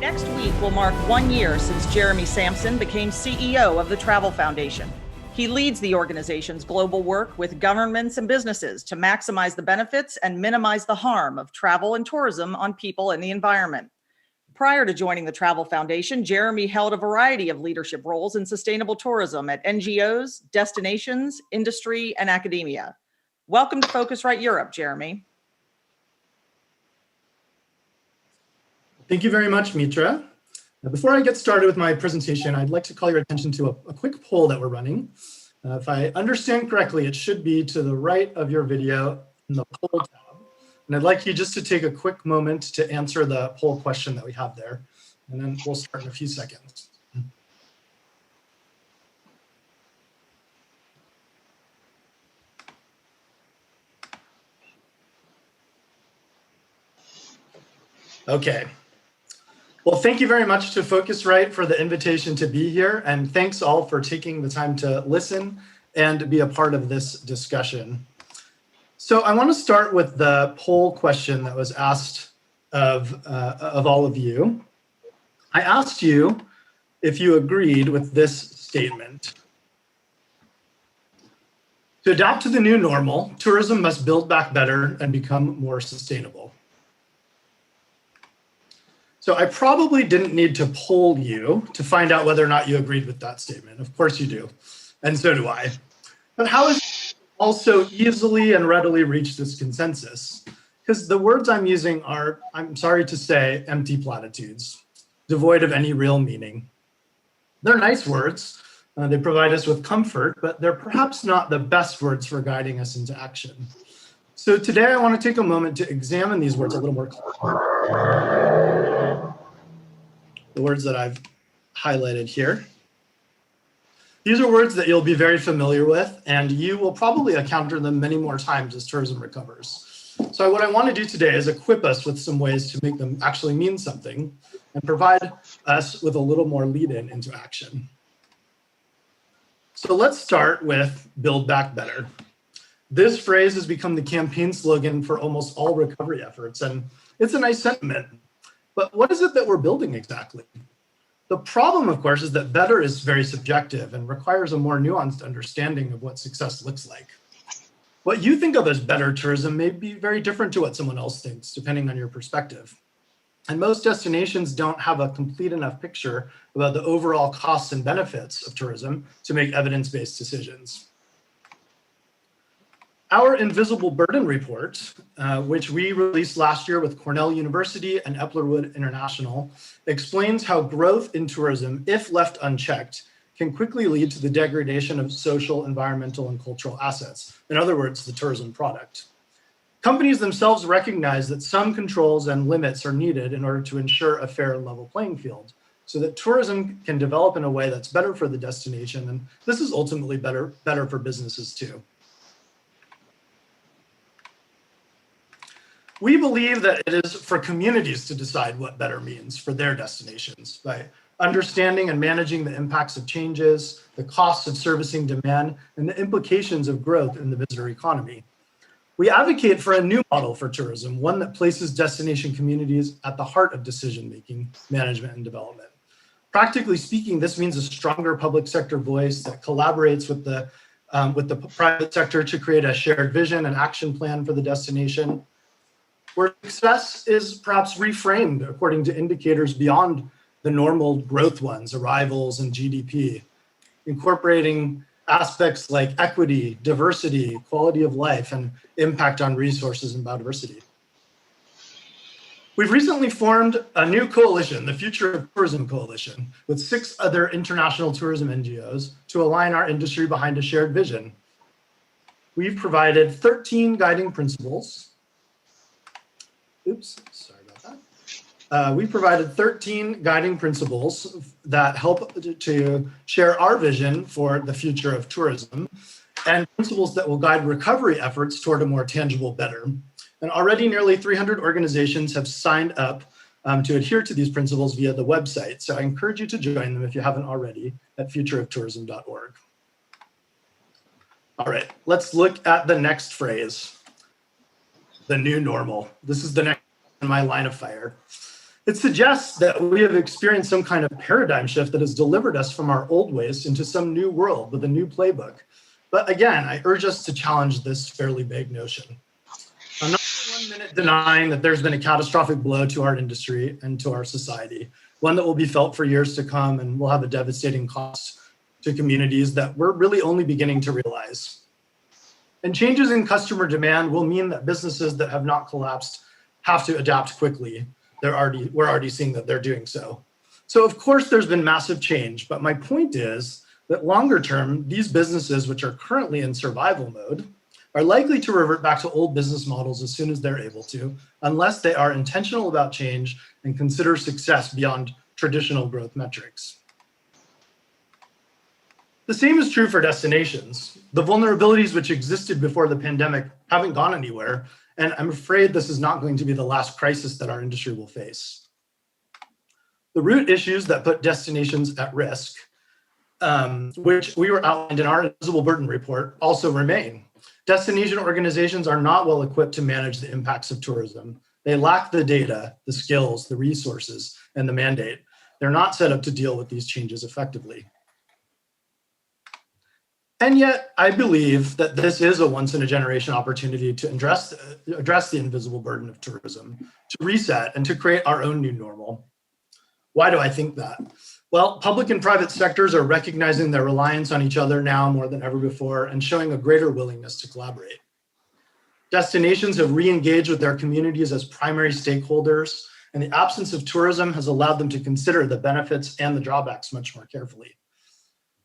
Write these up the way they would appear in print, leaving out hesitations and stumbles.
Next week will mark 1 year since Jeremy Sampson became CEO of the Travel Foundation. He leads the organization's global work with governments and businesses to maximize the benefits and minimize the harm of travel and tourism on people and the environment. Prior to joining the Travel Foundation, Jeremy held a variety of leadership roles in sustainable tourism at NGOs, destinations, industry, and academia. Welcome to Phocuswright Europe, Jeremy. Thank you very much, Mitra. Before I get started with my presentation, I'd like to call your attention to a quick poll that we're running. If I understand correctly, it should be to the right of your video in the poll tab. And I'd like you just to take a quick moment to answer the poll question that we have there. And then we'll start in a few seconds. Okay. Well, thank you very much to Phocuswright for the invitation to be here, and thanks all for taking the time to listen and be a part of this discussion. So I want to start with the poll question that was asked of all of you. I asked you if you agreed with this statement. To adapt to the new normal, tourism must build back better and become more sustainable. So I probably didn't need to poll you to find out whether or not you agreed with that statement. Of course you do, and so do I. But how is it also easily and readily reach this consensus? Because the words I'm using are, I'm sorry to say, empty platitudes, devoid of any real meaning. They're nice words. They provide us with comfort, but they're perhaps not the best words for guiding us into action. So today I want to take a moment to examine these words a little more closely. The words that I've highlighted here. These are words that you'll be very familiar with, and you will probably encounter them many more times as tourism recovers. So what I want to do today is equip us with some ways to make them actually mean something and provide us with a little more lead-in into action. So let's start with build back better. This phrase has become the campaign slogan for almost all recovery efforts, and it's a nice sentiment. But what is it that we're building exactly? The problem, of course, is that better is very subjective and requires a more nuanced understanding of what success looks like. What you think of as better tourism may be very different to what someone else thinks, depending on your perspective. And most destinations don't have a complete enough picture about the overall costs and benefits of tourism to make evidence-based decisions. Our Invisible Burden Report, which we released last year with Cornell University and Eplerwood International, explains how growth in tourism, if left unchecked, can quickly lead to the degradation of social, environmental, and cultural assets. In other words, the tourism product. Companies themselves recognize that some controls and limits are needed in order to ensure a fair and level playing field, so that tourism can develop in a way that's better for the destination, and this is ultimately better for businesses too. We believe that it is for communities to decide what better means for their destinations by understanding and managing the impacts of changes, the costs of servicing demand, and the implications of growth in the visitor economy. We advocate for a new model for tourism, one that places destination communities at the heart of decision-making, management, and development. Practically speaking, this means a stronger public sector voice that collaborates with the private sector to create a shared vision and action plan for the destination, where success is perhaps reframed according to indicators beyond the normal growth ones, arrivals and GDP, incorporating aspects like equity, diversity, quality of life, and impact on resources and biodiversity. We've recently formed a new coalition, the Future of Tourism Coalition, with 6 other international tourism NGOs to align our industry behind a shared vision. We've provided 13 guiding principles. Oops, sorry about that. We provided 13 guiding principles that help to share our vision for the future of tourism and principles that will guide recovery efforts toward a more tangible better. And already nearly 300 organizations have signed up to adhere to these principles via the website. So I encourage you to join them if you haven't already at futureoftourism.org. All right, let's look at the next phrase, the new normal. This is the next in my line of fire. It suggests that we have experienced some kind of paradigm shift that has delivered us from our old ways into some new world with a new playbook. But again, I urge us to challenge this fairly vague notion. I'm not for 1 minute denying that there's been a catastrophic blow to our industry and to our society, one that will be felt for years to come and will have a devastating cost to communities that we're really only beginning to realize. And changes in customer demand will mean that businesses that have not collapsed have to adapt quickly. We're already seeing that they're doing so. So of course there's been massive change, but my point is that longer term, these businesses which are currently in survival mode are likely to revert back to old business models as soon as they're able to, unless they are intentional about change and consider success beyond traditional growth metrics. The same is true for destinations. The vulnerabilities which existed before the pandemic haven't gone anywhere, and I'm afraid this is not going to be the last crisis that our industry will face. The root issues that put destinations at risk, which we were outlined in our invisible burden report, also remain. Destination organizations are not well equipped to manage the impacts of tourism. They lack the data, the skills, the resources, and the mandate. They're not set up to deal with these changes effectively. And yet, I believe that this is a once-in-a-generation opportunity to address the invisible burden of tourism, to reset, and to create our own new normal. Why do I think that? Well, public and private sectors are recognizing their reliance on each other now more than ever before and showing a greater willingness to collaborate. Destinations have re-engaged with their communities as primary stakeholders, and the absence of tourism has allowed them to consider the benefits and the drawbacks much more carefully.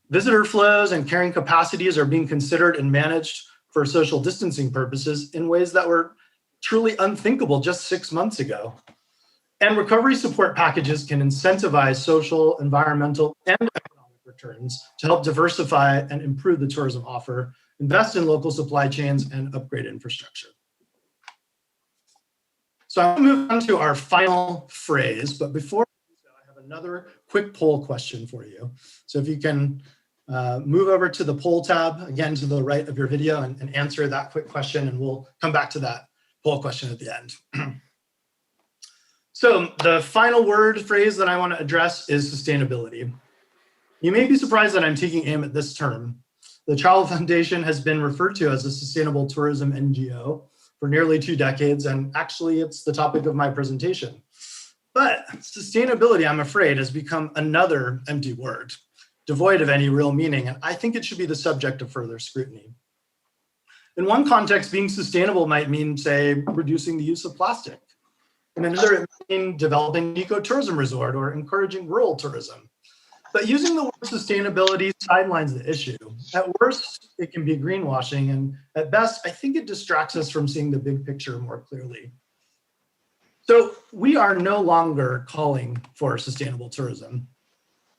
Visitor flows and carrying capacities are being considered and managed for social distancing purposes in ways that were truly unthinkable just 6 months ago. And recovery support packages can incentivize social, environmental, and economic returns to help diversify and improve the tourism offer, invest in local supply chains, and upgrade infrastructure. So I'm going to move on to our final phrase, but before I have another quick poll question for you. So if you can move over to the poll tab, again to the right of your video, and answer that quick question, and we'll come back to that poll question at the end. So the final phrase that I want to address is sustainability. You may be surprised that I'm taking aim at this term. The Travel Foundation has been referred to as a sustainable tourism NGO for nearly 2 decades, and actually it's the topic of my presentation. But sustainability, I'm afraid, has become another empty word, devoid of any real meaning, and I think it should be the subject of further scrutiny. In one context, being sustainable might mean, say, reducing the use of plastic. In another, it might mean developing an ecotourism resort or encouraging rural tourism. But using the word sustainability sidelines the issue. At worst, it can be greenwashing, and at best, I think it distracts us from seeing the big picture more clearly. So we are no longer calling for sustainable tourism.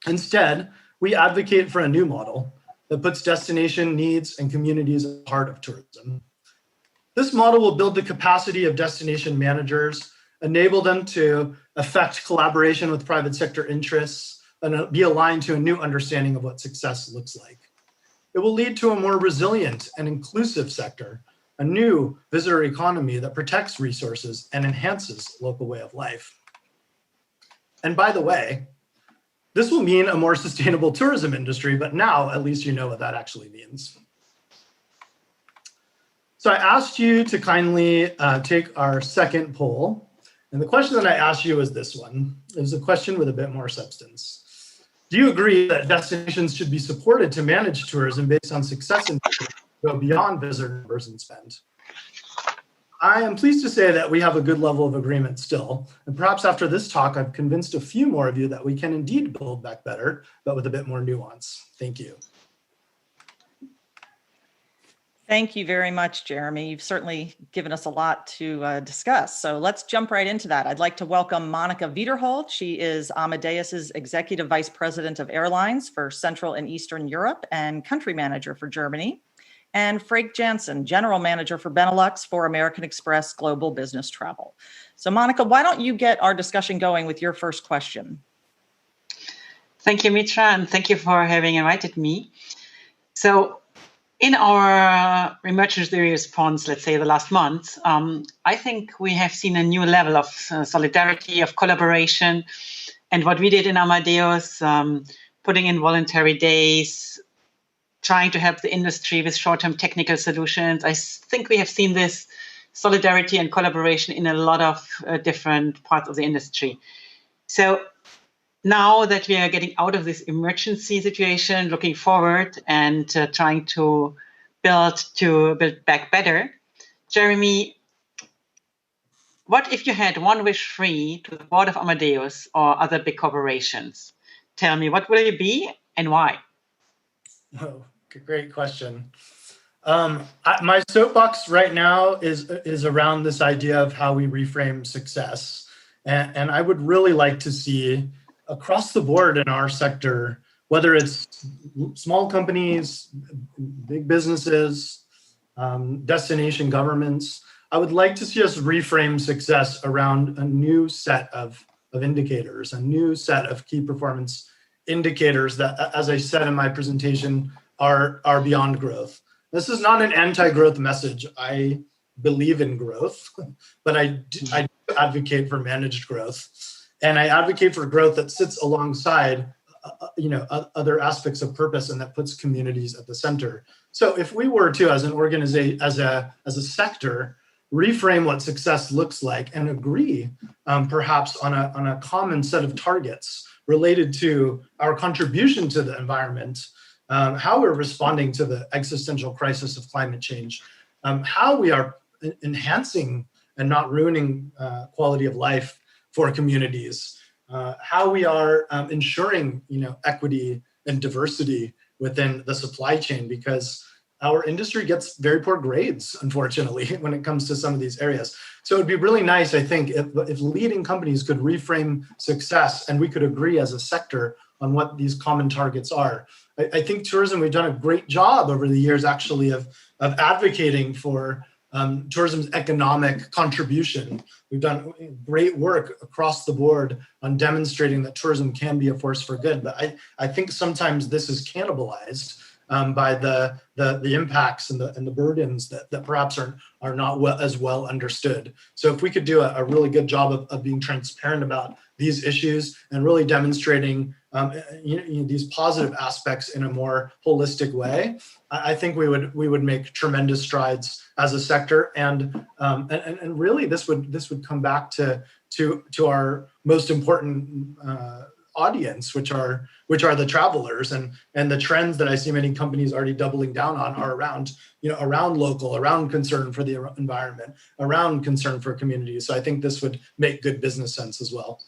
Instead, we advocate for a new model that puts destination needs and communities at the heart of tourism. This model will build the capacity of destination managers, enable them to affect collaboration with private sector interests, and be aligned to a new understanding of what success looks like. It will lead to a more resilient and inclusive sector, a new visitor economy that protects resources and enhances local way of life. And by the way, this will mean a more sustainable tourism industry, but now at least you know what that actually means. So I asked you to kindly take our second poll. And the question that I asked you was this one. It was a question with a bit more substance. Do you agree that destinations should be supported to manage tourism based on success and go beyond visitor numbers and spend? I am pleased to say that we have a good level of agreement still. And perhaps after this talk, I've convinced a few more of you that we can indeed build back better, but with a bit more nuance. Thank you. Thank you very much, Jeremy. You've certainly given us a lot to discuss. So let's jump right into that. I'd like to welcome Monika Wiederhold. She is Amadeus's Executive Vice President of Airlines for Central and Eastern Europe and Country Manager for Germany. And Freek Jansen, General Manager for Benelux for American Express Global Business Travel. So Monika, why don't you get our discussion going with your first question? Thank you, Mitra, and thank you for having invited me. So In our emergency response, let's say the last month, I think we have seen a new level of solidarity, of collaboration. And what we did in Amadeus, putting in voluntary days, trying to help the industry with short-term technical solutions. I think we have seen this solidarity and collaboration in a lot of different parts of the industry. So now that we are getting out of this emergency situation, looking forward and trying to build back better, Jeremy, what if you had one wish free to the board of Amadeus or other big corporations? Tell me, what will it be and why? Oh, great question. My soapbox right now is around this idea of how we reframe success. And I would really like to see across the board in our sector, whether it's small companies, big businesses, destination governments, I would like to see us reframe success around a new set of indicators, a new set of key performance indicators that, as I said in my presentation, are beyond growth. This is not an anti-growth message. I believe in growth, but I advocate for managed growth. And I advocate for growth that sits alongside, other aspects of purpose and that puts communities at the center. So if we were to, as an organization, as a sector, reframe what success looks like and agree, perhaps on a common set of targets related to our contribution to the environment, how we're responding to the existential crisis of climate change, how we are enhancing and not ruining quality of life for communities, how we are ensuring, equity and diversity within the supply chain, because our industry gets very poor grades, unfortunately, when it comes to some of these areas. So it'd be really nice, I think, if leading companies could reframe success and we could agree as a sector on what these common targets are. I think tourism, we've done a great job over the years, actually, of advocating for tourism's economic contribution. We've done great work across the board on demonstrating that tourism can be a force for good. But I think sometimes this is cannibalized by the impacts and the burdens that perhaps are not as well understood. So if we could do a really good job of being transparent about these issues and really demonstrating these positive aspects in a more holistic way, I think we would make tremendous strides as a sector, and really this would come back to our most important audience, which are the travelers, and the trends that I see many companies already doubling down on are around local, around concern for the environment, around concern for communities. So I think this would make good business sense as well.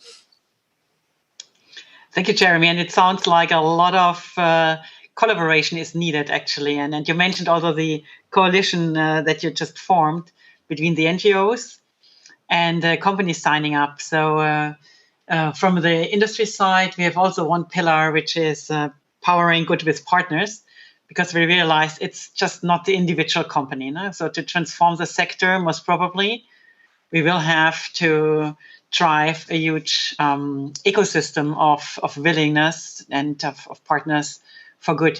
Thank you, Jeremy. And it sounds like a lot of collaboration is needed, actually. And you mentioned also the coalition that you just formed between the NGOs and companies signing up. So from the industry side, we have also one pillar, which is powering good with partners, because we realize it's just not the individual company. No? So to transform the sector, most probably, we will have to drive a huge ecosystem of willingness and of partners for good.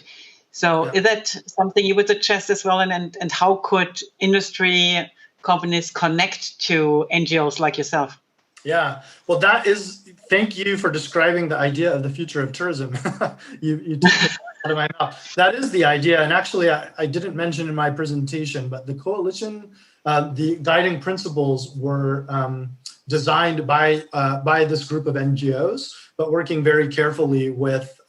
So is that something you would suggest as well? And how could industry companies connect to NGOs like yourself? Yeah, well, thank you for describing the idea of the future of tourism. You took it out of my mouth. That is the idea. And actually, I didn't mention in my presentation, but the coalition, the guiding principles were designed by this group of NGOs, but working very carefully with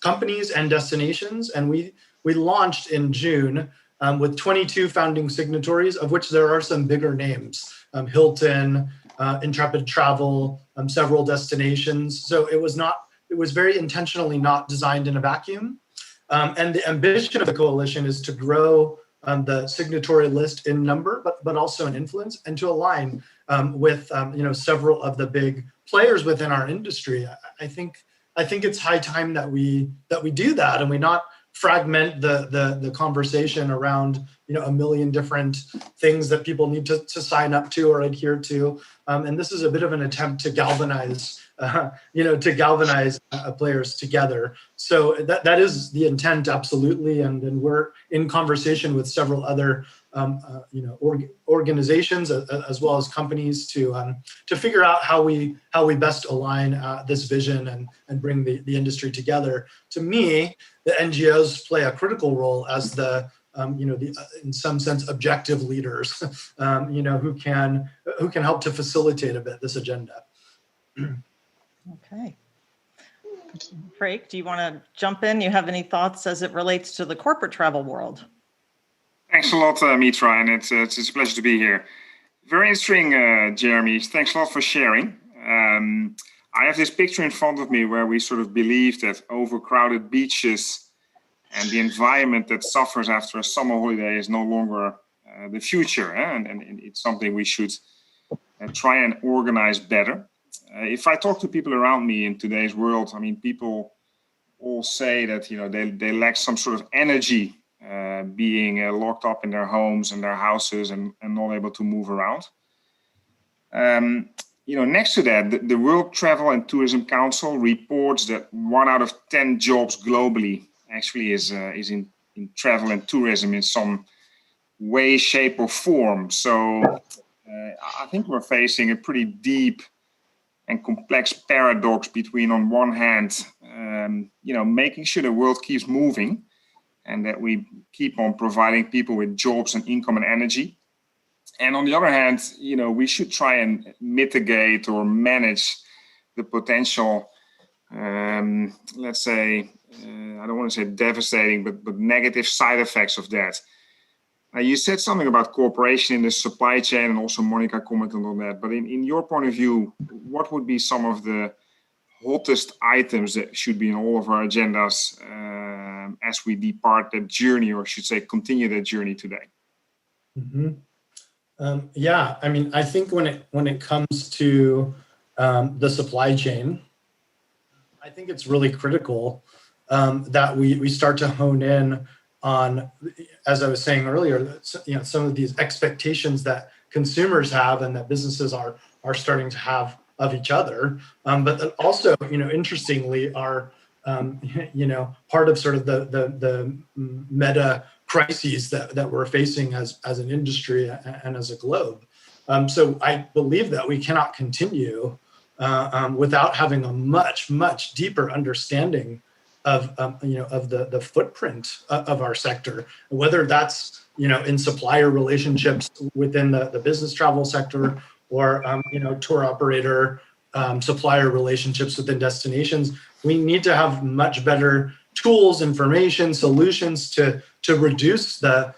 companies and destinations. And we launched in June with 22 founding signatories, of which there are some bigger names, Hilton, Intrepid Travel, several destinations. So it was very intentionally not designed in a vacuum. And the ambition of the coalition is to grow the signatory list in number, but also in influence, and to align with several of the big players within our industry. I think it's high time that we do that, and we not fragment the conversation around, a million different things that people need to sign up to or adhere to. And this is a bit of an attempt to galvanize players together. So that is the intent, absolutely. And we're in conversation with several other organizations as well as companies to figure out how we best align this vision and bring the industry together. To me, the NGOs play a critical role as the in some sense objective leaders, who can help to facilitate a bit this agenda. Okay. Freek, do you want to jump in? You have any thoughts as it relates to the corporate travel world? Thanks a lot, Mitra, and it's a pleasure to be here. Very interesting, Jeremy. Thanks a lot for sharing. I have this picture in front of me where we sort of believe that overcrowded beaches and the environment that suffers after a summer holiday is no longer the future, and it's something we should try and organize better. If I talk to people around me in today's world, I mean, people all say that they lack some sort of energy, being locked up in their homes and their houses and not able to move around. Next to that, the World Travel and Tourism Council reports that 1 out of 10 jobs globally actually is in travel and tourism in some way, shape, or form. So I think we're facing a pretty deep and complex paradox between, on one hand, making sure the world keeps moving and that we keep on providing people with jobs and income and energy. And on the other hand, we should try and mitigate or manage the potential, let's say, I don't want to say devastating, but negative side effects of that. You said something about cooperation in the supply chain, and also Monika commented on that. But in your point of view, what would be some of the hottest items that should be in all of our agendas as we depart that journey, or I should say continue that journey today? Mm-hmm. I think when it comes to the supply chain, I think it's really critical that we start to hone in on, as I was saying earlier, some of these expectations that consumers have and that businesses are starting to have of each other, but that also, interestingly, are part of sort of the meta crises that we're facing as an industry and as a globe. So I believe that we cannot continue without having a much deeper understanding of the footprint of our sector, whether that's in supplier relationships within the business travel sector, or tour operator supplier relationships within destinations. We need to have much better tools, information, solutions to reduce the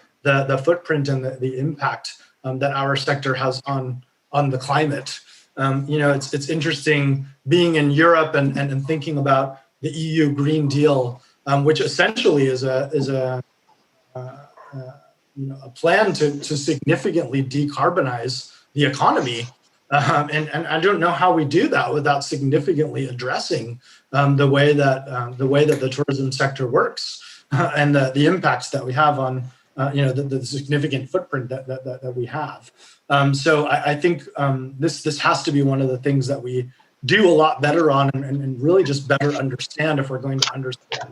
footprint and the impact that our sector has on the climate. It's interesting being in Europe and thinking about the EU Green Deal, which essentially is a plan to significantly decarbonize the economy. And I don't know how we do that without significantly addressing the way that the tourism sector works and the impacts that we have on the significant footprint that we have. So I think this has to be one of the things that we do a lot better on and really just better understand if we're going to understand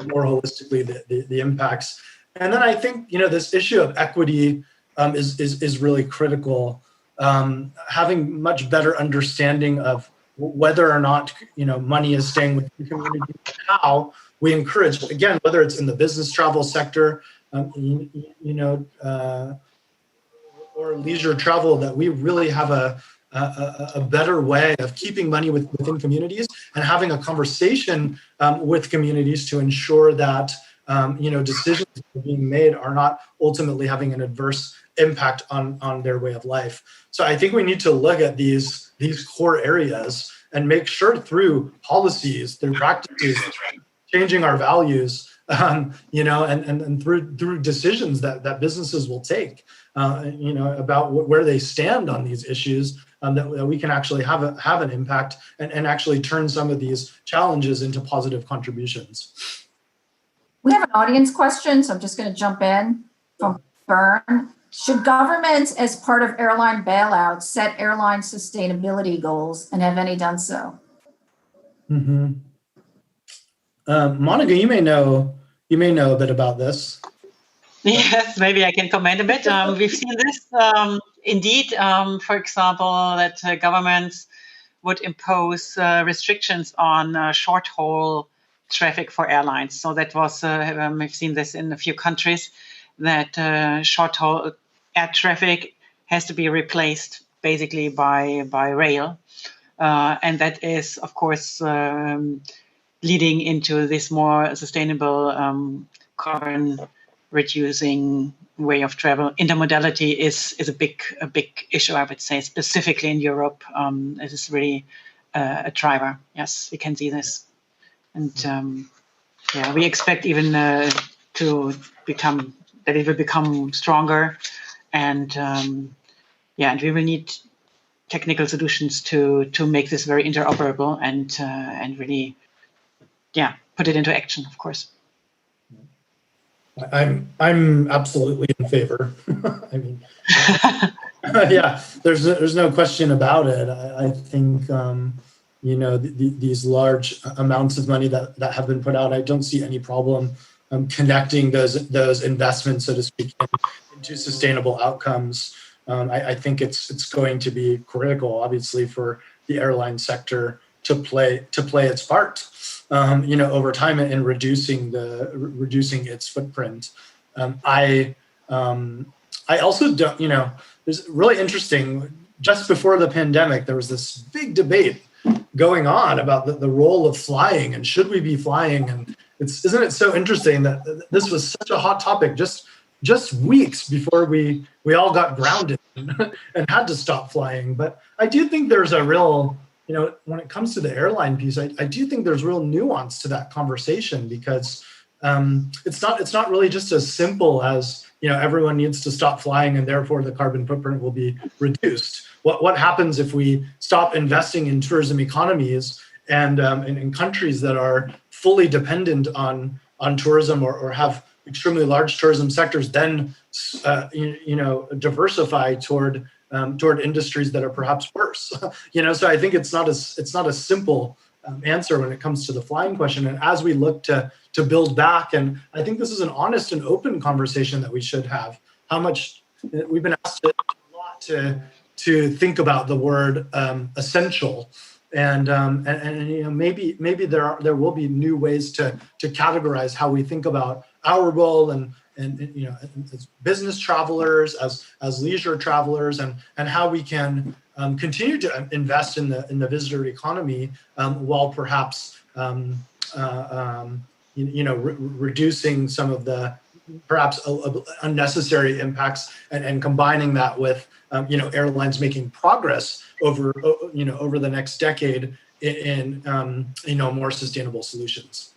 more holistically the impacts. And then I think this issue of equity is really critical. Having much better understanding of whether or not money is staying with the community, how we encourage, again, whether it's in the business travel sector, or leisure travel, that we really have a better way of keeping money within communities and having a conversation with communities to ensure that decisions that are being made are not ultimately having an adverse impact on their way of life. So I think we need to look at these core areas and make sure through policies, through practices, changing our values, and through decisions that businesses will take, about where they stand on these issues, that we can actually have an impact and actually turn some of these challenges into positive contributions. We have an audience question, so I'm just going to jump in from Bern. Should governments, as part of airline bailouts, set airline sustainability goals, and have any done so? Mm-hmm. Monika, you may know a bit about this. Yes, maybe I can comment a bit. We've seen this indeed, for example, that governments would impose restrictions on short-haul traffic for airlines. So that was, we've seen this in a few countries, that short-haul air traffic has to be replaced basically by rail. And that is, of course, leading into this more sustainable carbon reducing way of travel. Intermodality is a big issue, I would say, specifically in Europe. It is really a driver. Yes, we can see this, and we expect even to become that it will become stronger, and and we will need technical solutions to make this very interoperable and really put it into action, of course. I'm absolutely in favor. I mean, there's no question about it. I think these large amounts of money that have been put out, I don't see any problem connecting those investments, so to speak, into sustainable outcomes. I think it's going to be critical, obviously, for the airline sector to play its part. Over time in reducing its footprint. I also don't, it's really interesting. Just before the pandemic, there was this big debate going on about the role of flying and should we be flying? And isn't it so interesting that this was such a hot topic just weeks before we all got grounded and had to stop flying. But I do think there's a real, when it comes to the airline piece, I do think there's real nuance to that conversation, because it's not really just as simple as, everyone needs to stop flying and therefore the carbon footprint will be reduced. What happens if we stop investing in tourism economies and in countries that are fully dependent on tourism or have extremely large tourism sectors, then diversify toward industries that are perhaps worse. So I think it's not a simple answer when it comes to the flying question. And as we look to build back, and I think this is an honest and open conversation that we should have. How much we've been asked a lot to think about the word essential, and maybe there will be new ways to categorize how we think about our role and as business travelers, as leisure travelers, and how we can continue to invest in the visitor economy while perhaps reducing some of the perhaps unnecessary impacts and combining that with airlines making progress over the next decade in more sustainable solutions.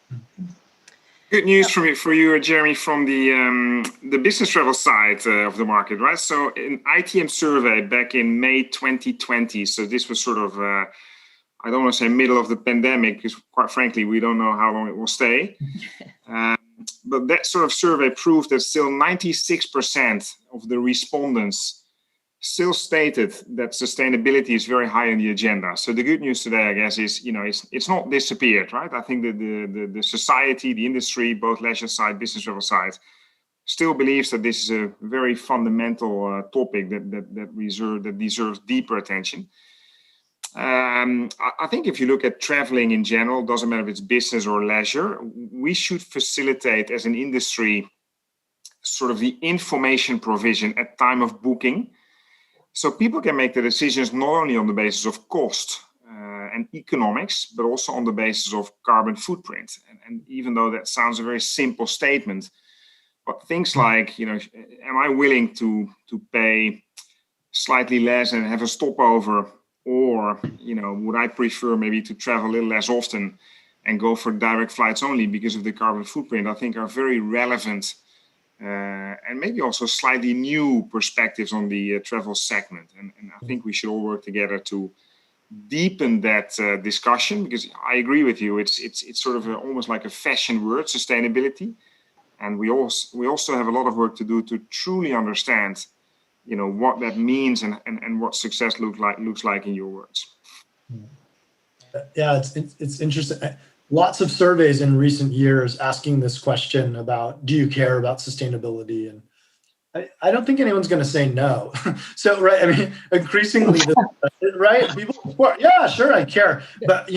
Good news for you, Jeremy, from the business travel side of the market, right? So an ITM survey back in May 2020. So this was sort of, I don't want to say middle of the pandemic, because quite frankly, we don't know how long it will stay. But that sort of survey proved that still 96% of the respondents still stated that sustainability is very high on the agenda. So the good news today, I guess, is it's not disappeared, right? I think that the society, the industry, both leisure side, business travel side, still believes that this is a very fundamental topic that deserves deeper attention. I think if you look at traveling in general, doesn't matter if it's business or leisure, we should facilitate as an industry sort of the information provision at time of booking. So people can make the decisions not only on the basis of cost and economics, but also on the basis of carbon footprint. And even though that sounds a very simple statement, but things like, am I willing to pay slightly less and have a stopover, or, would I prefer maybe to travel a little less often and go for direct flights only because of the carbon footprint, I think are very relevant and maybe also slightly new perspectives on the travel segment. And I think we should all work together to deepen that discussion, because I agree with you. It's sort of almost like a fashion word, sustainability. And we also have a lot of work to do to truly understand, what that means and what success looks like in your words. Yeah, it's interesting. Lots of surveys in recent years asking this question about, do you care about sustainability? And I don't think anyone's going to say no. So, right, I mean, increasingly, right, people, well, yeah, sure, I care. But,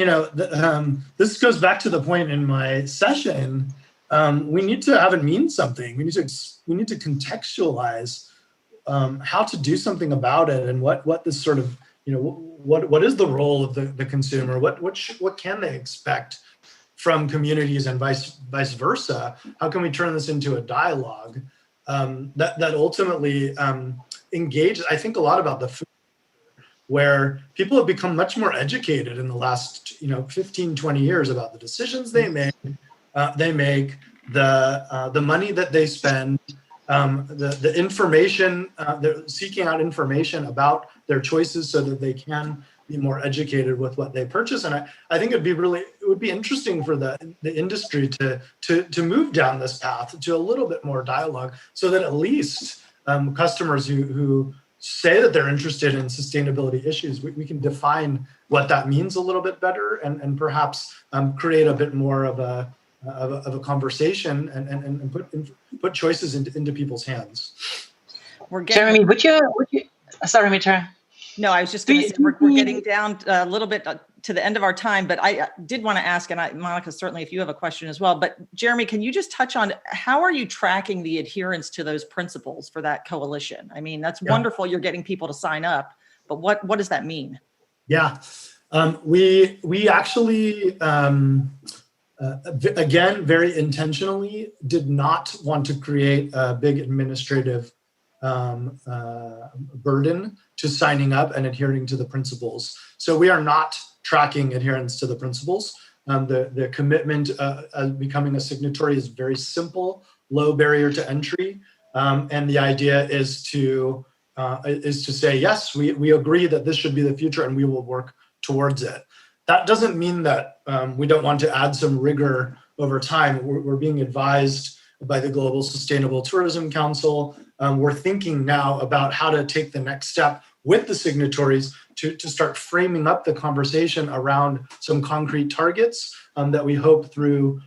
this goes back to the point in my session. We need to have it mean something. We need to contextualize how to do something about it, and what this sort of, what is the role of the consumer? What can they expect from communities, and vice versa? How can we turn this into a dialogue that ultimately engages? I think a lot about the food, where people have become much more educated in the last 15, 20 years about the decisions they make, the money that they spend, the information, they're seeking out information about their choices so that they can be more educated with what they purchase. And I think it would be interesting for the industry to move down this path to a little bit more dialogue, so that at least customers who say that they're interested in sustainability issues, we can define what that means a little bit better, and perhaps create a bit more of a conversation and put choices into people's hands. Jeremy, would you? Sorry, Mitra. No, I was just going to say we're getting down a little bit to the end of our time, but I did want to ask, and Monika, certainly if you have a question as well, but Jeremy, can you just touch on how are you tracking the adherence to those principles for that coalition? I mean, that's wonderful. You're getting people to sign up, but what does that mean? Yeah, we actually, again, very intentionally did not want to create a big administrative burden to signing up and adhering to the principles. So we are not tracking adherence to the principles. The commitment becoming a signatory is very simple, low barrier to entry, and the idea is to say, yes, we agree that this should be the future, and we will work towards it. That doesn't mean that we don't want to add some rigor over time. We're being advised by the Global Sustainable Tourism Council. We're thinking now about how to take the next step with the signatories to start framing up the conversation around some concrete targets that we hope through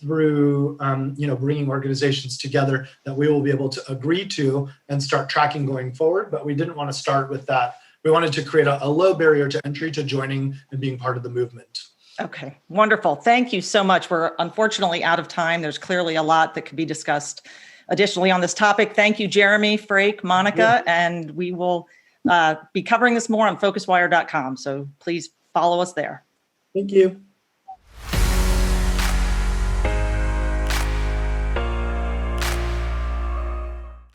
bringing organizations together that we will be able to agree to and start tracking going forward. But we didn't want to start with that. We wanted to create a low barrier to entry to joining and being part of the movement. Okay, wonderful. Thank you so much. We're unfortunately out of time. There's clearly a lot that could be discussed additionally on this topic. Thank you, Jeremy, Freek, Monika, and we will be covering this more on Phocuswire.com. So please follow us there. Thank you.